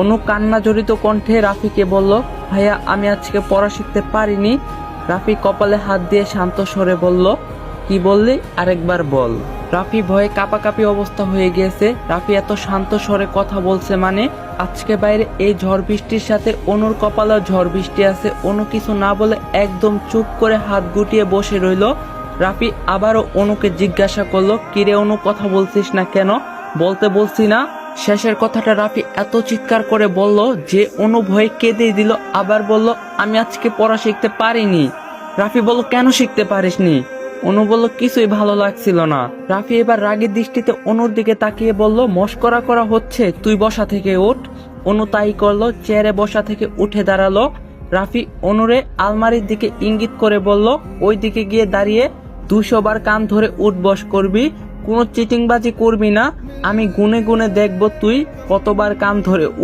অনু কান্না জড়িত কণ্ঠে রাফিকে বলল, ভাইয়া আমি আজকে পড়া শিখতে পারিনি। রাফি কপালে হাত দিয়ে শান্ত স্বরে বলল, কি বললি, আরেকবার বল। রাফি ভয়ে কাঁপাকাঁপি অবস্থা হয়ে গিয়েছে। রাফি এত শান্ত স্বরে কথা বলছে মানে আজকে বাইরে এই ঝড় বৃষ্টির সাথে অনুর কপালেও ঝড় বৃষ্টি আছে। অনু কিছু না বলে একদম চুপ করে হাত গুটিয়ে বসে রইল। রাফি আবারও অনুকে জিজ্ঞাসা করলো, কিরে অনু কথা বলছিস না কেন? বলতে বলছি না। শেষের কথাটা রাফি এত চিৎকার করে বলল যে অনু ভয়ে কেঁদেই দিল। আবার বলল, আমি আজকে পড়া শিখতে পারিনি। রাফি বলল, কেন শিখতে পারিসনি? অনু বলল, কিছুই ভালো লাগছিল না। রাফি এবার রাগের দৃষ্টিতে অনুর দিকে তাকিয়ে বলল, মস্করা করা হচ্ছে, তুই বসা থেকে ওঠ। অনু তাই করলো, চেয়ারে বসা থেকে উঠে দাঁড়ালো। রাফি অনুরে আলমারির দিকে ইঙ্গিত করে বলল, ওই দিকে গিয়ে দাঁড়িয়ে 200 বার কান ধরে উঠ বস করবি, কোনো চিটিংবাজি করবি না। আমি গুনে গুনে দেখবো তুই কতবার কান ধরে উঠ